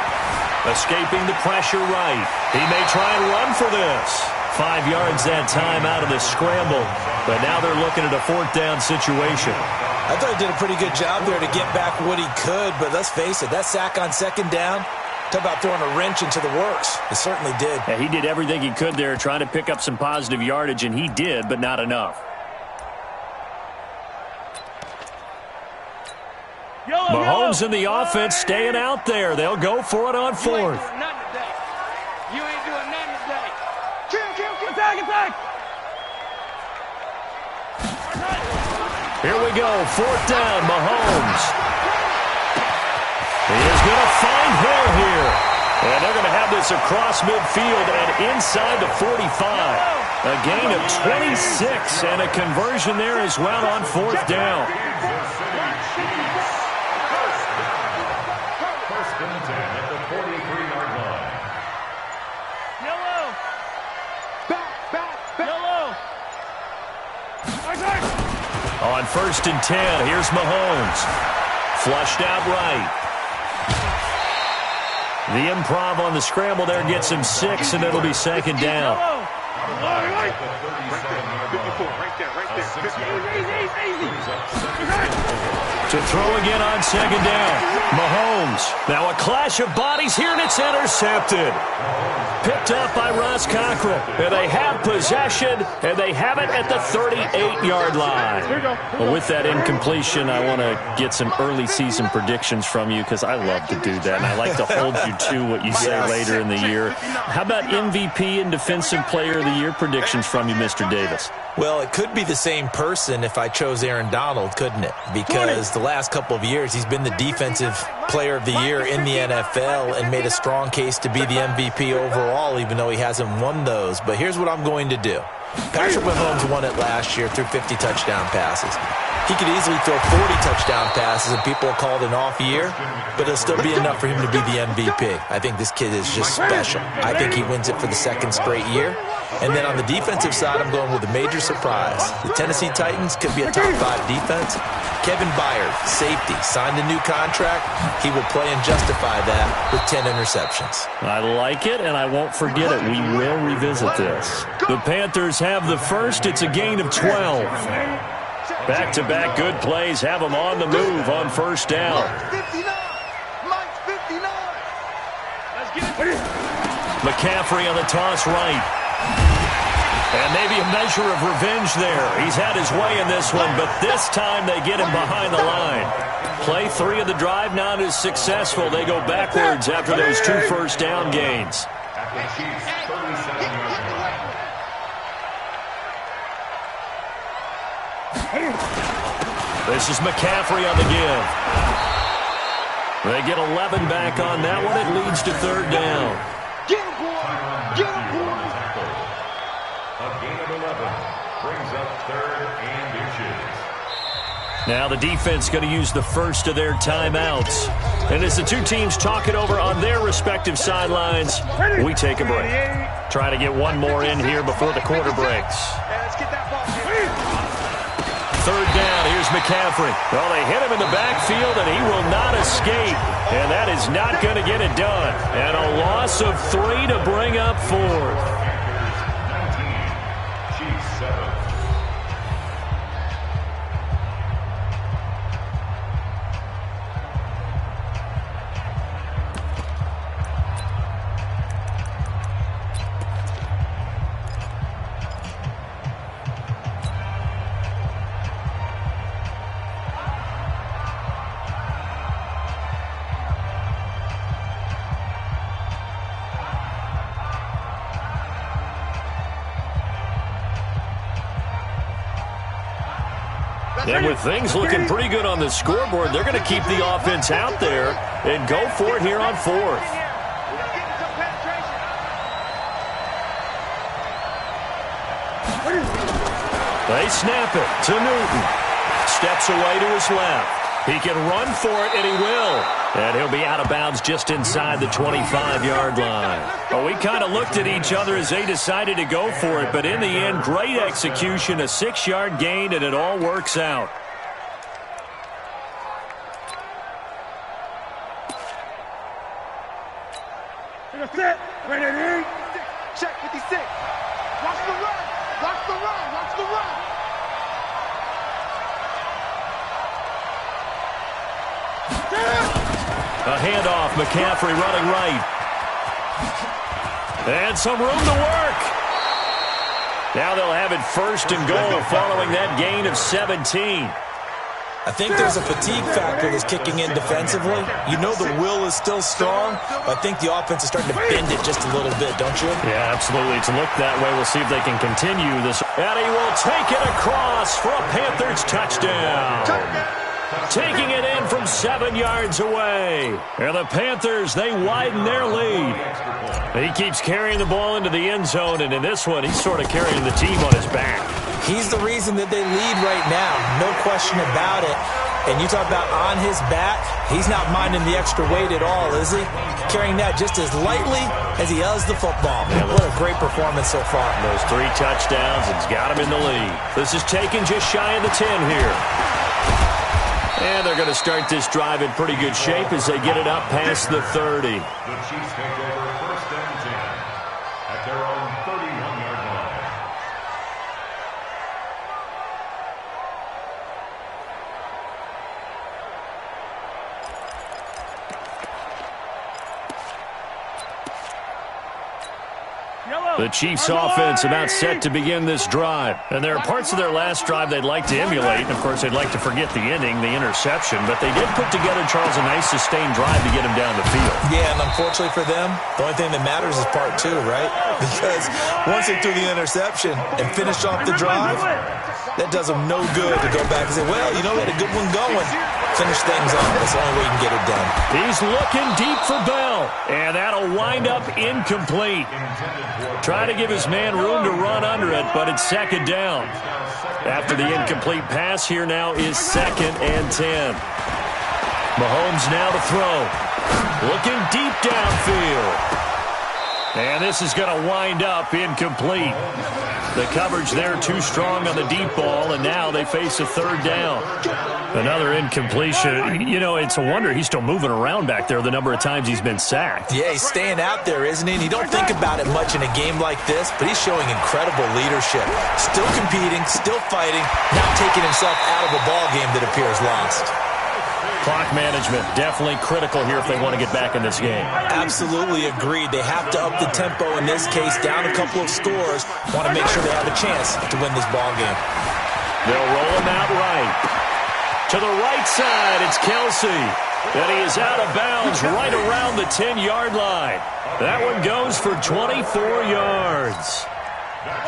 Escaping the pressure right. He may try and run for this. 5 yards that time out of the scramble. But now they're looking at a fourth down situation. I thought he did a pretty good job there to get back what he could. But let's face it, that sack on second down, talk about throwing a wrench into the works. It certainly did. Yeah, he did everything he could there trying to pick up some positive yardage, and he did, but not enough. Mahomes and the offense staying out there. They'll go for it on fourth. You ain't doing nothing today. Kill. Attack. Here we go. Fourth down, Mahomes. He is going to find Hill here. And they're going to have this across midfield and inside the 45. A gain of 26 and a conversion there as well on fourth down. First and 10 at the 43-yard line. Yellow. Back. Yellow. On first and 10, here's Mahomes. Flushed out right. The improv on the scramble there gets him 6, and it'll be second down. Right there. To throw again on second down. Mahomes. Now a clash of bodies here, and it's intercepted. Picked up by Ross Cockrell. And they have possession, and they have it at the 38-yard line. Well, with that incompletion, I want to get some early season predictions from you because I love to do that, and I like to hold you to what you say later in the year. How about MVP and Defensive Player of the Year predictions from you, Mr. Davis? Well, it could be the same person if I chose Aaron Donald, couldn't it? Because the last couple of years, he's been the Defensive Player of the Year in the NFL and made a strong case to be the MVP overall, even though he hasn't won those. But here's what I'm going to do. Patrick Mahomes won it last year through 50 touchdown passes. He could easily throw 40 touchdown passes, and people will call it an off year, but it'll still be enough for him to be the MVP. I think this kid is just special. I think he wins it for the second straight year. And then on the defensive side, I'm going with a major surprise. The Tennessee Titans could be a top 5 defense. Kevin Byard, safety, signed a new contract. He will play and justify that with 10 interceptions. I like it, and I won't forget it. We will revisit this. The Panthers have the first. It's a gain of 12. Back-to-back good plays have them on the move on first down. McCaffrey on the toss right. And maybe a measure of revenge there. He's had his way in this one, but this time they get him behind the line. Play 3 of the drive not as successful. They go backwards after those 2 first down gains. At the Chiefs' 37-yard line. This is McCaffrey on the give. They get 11 back on that one. It leads to third down. Get him, boy. A gain of 11 brings up third and inches. Now the defense going to use the first of their timeouts. And as the two teams talk it over on their respective sidelines, we take a break. Try to get one more in here before the quarter breaks. Third down, here's McCaffrey. Well, they hit him in the backfield, and he will not escape. And that is not going to get it done. And a loss of 3 to bring up fourth. Panthers 19, Chiefs 7. And with things looking pretty good on the scoreboard, they're going to keep the offense out there and go for it here on fourth. They snap it to Newton. Steps away to his left. He can run for it, and he will. And he'll be out of bounds just inside the 25-yard line. Well, we kind of looked at each other as they decided to go for it, but in the end, great execution, a 6-yard gain, and it all works out. Set. Ready. Check 56. Watch the run. Watch the run. Watch the run. A handoff, McCaffrey running right. And some room to work. Now they'll have it first and goal following that gain of 17. I think there's a fatigue factor that's kicking in defensively. You know the will is still strong, but I think the offense is starting to bend it just a little bit, don't you? Yeah, absolutely. It's looked that way. We'll see if they can continue this. And he will take it across for a Panthers touchdown. Taking it in from 7 yards away. And the Panthers, they widen their lead. He keeps carrying the ball into the end zone, and in this one, he's sort of carrying the team on his back. He's the reason that they lead right now. No question about it. And you talk about on his back, he's not minding the extra weight at all, is he? Carrying that just as lightly as he does the football. Yeah, what a great performance so far. Those 3 touchdowns, it's got him in the lead. This is taken just shy of the 10 here. And they're going to start this drive in pretty good shape as they get it up past the 30. The Chiefs take over first and 10 at their own 31-yard line. The Chiefs offense about set to begin this drive. And there are parts of their last drive they'd like to emulate. And, of course, they'd like to forget the ending, the interception. But they did put together, Charles, a nice sustained drive to get him down the field. Yeah, and unfortunately for them, the only thing that matters is part 2, right? Because once they threw the interception and finished off the drive, that does them no good to go back and say, well, you know, we had a good one going. Finish things off. That's the only way you can get it done. He's looking deep for Bell. And that'll wind up incomplete. Try to give his man room to run under it, but it's second down. After the incomplete pass, here now is 2nd and 10. Mahomes now to throw. Looking deep downfield. And this is going to wind up incomplete. The coverage there too strong on the deep ball, and now they face a 3rd down. Another incompletion. You know, it's a wonder he's still moving around back there the number of times he's been sacked. Yeah, he's staying out there, isn't he? And you don't think about it much in a game like this, but he's showing incredible leadership. Still competing, still fighting, not taking himself out of a ball game that appears lost. Clock management, definitely critical here if they want to get back in this game. Absolutely agreed. They have to up the tempo in this case, down a couple of scores. Want to make sure they have a chance to win this ball game. They'll roll him out right. To the right side, it's Kelsey. And he is out of bounds right around the 10-yard line. That one goes for 24 yards.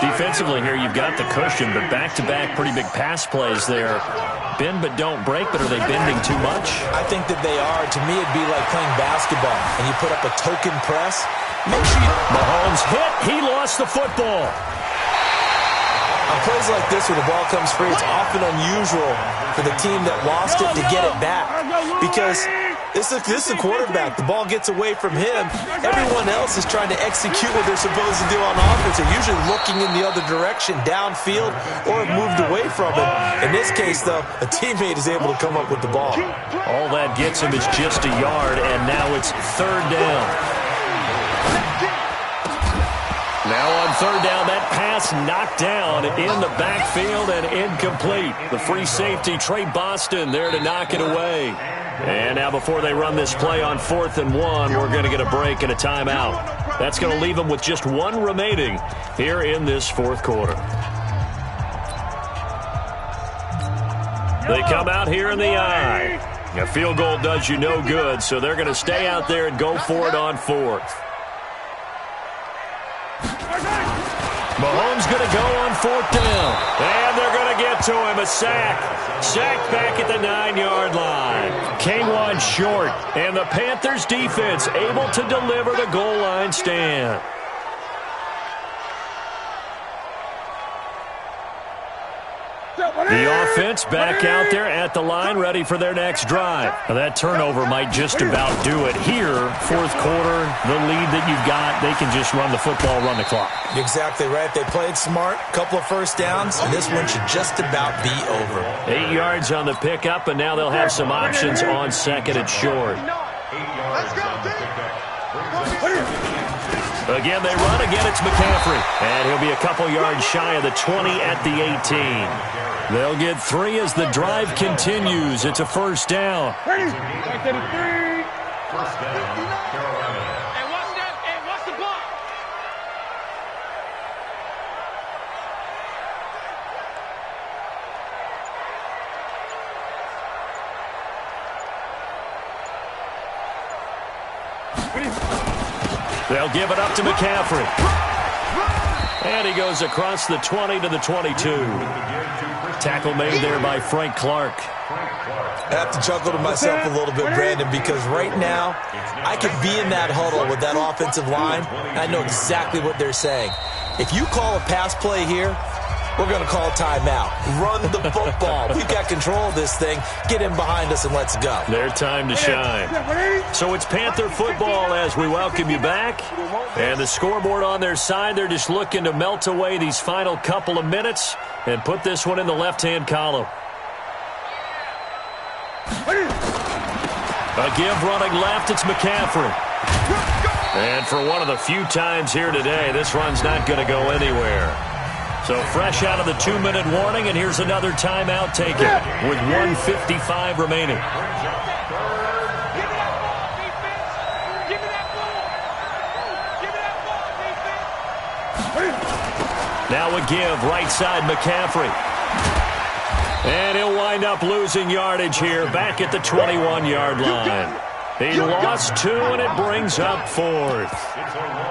Defensively here, you've got the cushion, but back-to-back pretty big pass plays there. Bend but don't break, but are they bending too much? I think that they are. To me, it'd be like playing basketball, and you put up a token press. Make sure you... Mahomes hit. He lost the football. On plays like this where the ball comes free, it's often unusual for the team that lost it to get it back. Because this is a quarterback. The ball gets away from him. Everyone else is trying to execute what they're supposed to do on offense. They're usually looking in the other direction, downfield, or have moved away from it. In this case, though, a teammate is able to come up with the ball. All that gets him is just a yard, and now it's 3rd down. Now on 3rd down, that pass knocked down in the backfield and incomplete. The free safety, Trey Boston, there to knock it away. And now before they run this play on 4th and 1, we're going to get a break and a timeout. That's going to leave them with just 1 remaining here in this 4th quarter. They come out here in the eye. A field goal does you no good, so they're going to stay out there and go for it on 4th. Mahomes going to go on 4th down. And they're going to get to him. A sack. Sacked back at the 9-yard line. K1 short. And the Panthers defense able to deliver the goal line stand. The offense back out there at the line, ready for their next drive. Now that turnover might just about do it here. 4th quarter, the lead that you've got, they can just run the football, run the clock. You're exactly right. They played smart, couple of first downs, and this one should just about be over. 8 yards on the pickup, and now they'll have some options on 2nd and short. 8 yards on the pickup. Again, they run. Again, it's McCaffrey. And he'll be a couple yards shy of the 20 at the 18. They'll get 3 as the drive continues. It's a 1st down. First down, Carolina. And watch the block. They'll give it up to McCaffrey. And he goes across the 20 to the 22. Tackle made there by Frank Clark. I have to chuckle to myself a little bit, Brandon, because right now I could be in that huddle with that offensive line. I know exactly what they're saying. If you call a pass play here, we're going to call a timeout. Run the football. We've got control of this thing. Get in behind us and let's go. Their time to shine. So it's Panther football as we welcome you back. And the scoreboard on their side, they're just looking to melt away these final couple of minutes and put this one in the left-hand column. A give running left, it's McCaffrey. And for one of the few times here today, this run's not going to go anywhere. So fresh out of the 2-minute warning, and here's another timeout taken with 1:55 remaining. Now a give, right side McCaffrey. And he'll wind up losing yardage here, back at the 21-yard line. He lost 2, and it brings up 4th.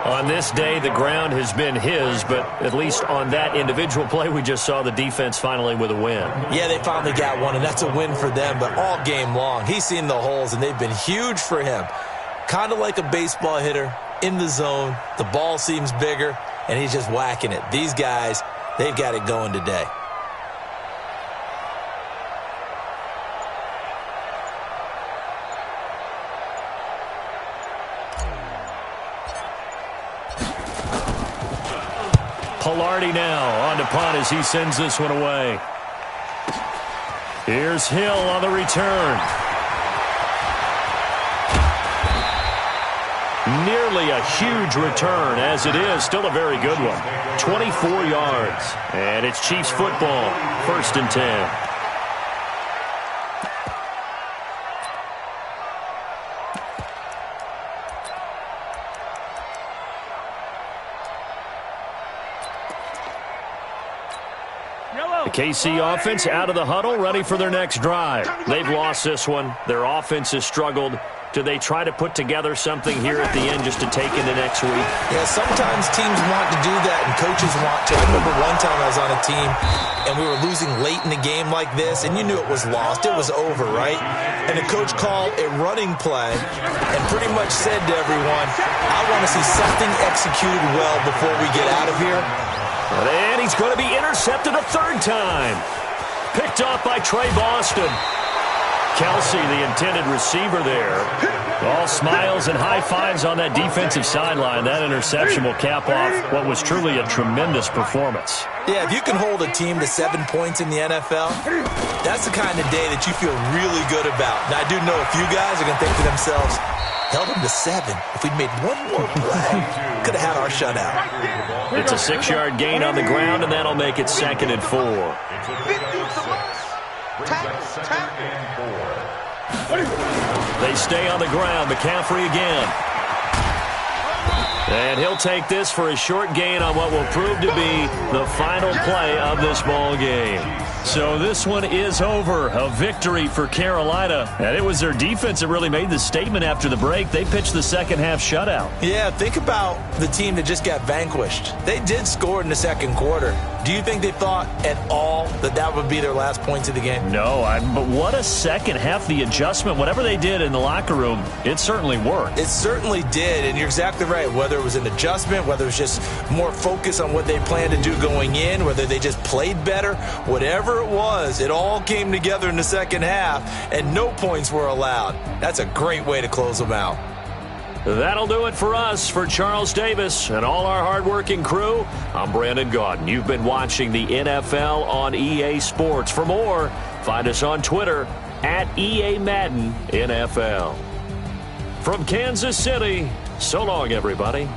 On this day, the ground has been his, but at least on that individual play, we just saw the defense finally with a win. Yeah, they finally got one, and that's a win for them, but all game long, he's seen the holes, and they've been huge for him. Kind of like a baseball hitter in the zone. The ball seems bigger, and he's just whacking it. These guys, they've got it going today. Pilardi now on to punt as he sends this one away. Here's Hill on the return. Nearly a huge return, as it is still a very good one. 24 yards. And it's Chiefs football, 1st and 10. The KC offense out of the huddle, ready for their next drive. They've lost this one. Their offense has struggled. Do they try to put together something here at the end just to take into next week? Yeah, sometimes teams want to do that and coaches want to. I remember one time I was on a team and we were losing late in the game like this, and you knew it was lost. It was over, right? And the coach called a running play and pretty much said to everyone, I want to see something executed well before we get out of here. And he's going to be intercepted a 3rd time. Picked off by Trey Boston. Kelsey, the intended receiver there. All smiles and high fives on that defensive sideline. That interception will cap off what was truly a tremendous performance. Yeah, if you can hold a team to 7 points in the NFL, that's the kind of day that you feel really good about. Now, I do know a few guys are going to think to themselves, held them to 7. If we'd made one more play, could have had our shutout. It's a 6-yard gain on the ground, and that'll make it 2nd and 4. They stay on the ground. McCaffrey again. And he'll take this for a short gain on what will prove to be the final play of this ball game. So this one is over. A victory for Carolina. And it was their defense that really made the statement after the break. They pitched the second-half shutout. Yeah, think about the team that just got vanquished. They did score in the 2nd quarter. Do you think they thought at all that that would be their last points of the game? No, but what a second half. The adjustment, whatever they did in the locker room, it certainly worked. It certainly did, and you're exactly right. Whether it was an adjustment, whether it was just more focus on what they planned to do going in, whether they just played better, whatever it was, it all came together in the 2nd half, and no points were allowed. That's a great way to close them out. That'll do it for us. For Charles Davis and all our hardworking crew, I'm Brandon Gaudin. You've been watching the NFL on EA Sports. For more, find us on Twitter at EA Madden NFL. From Kansas City, so long, everybody.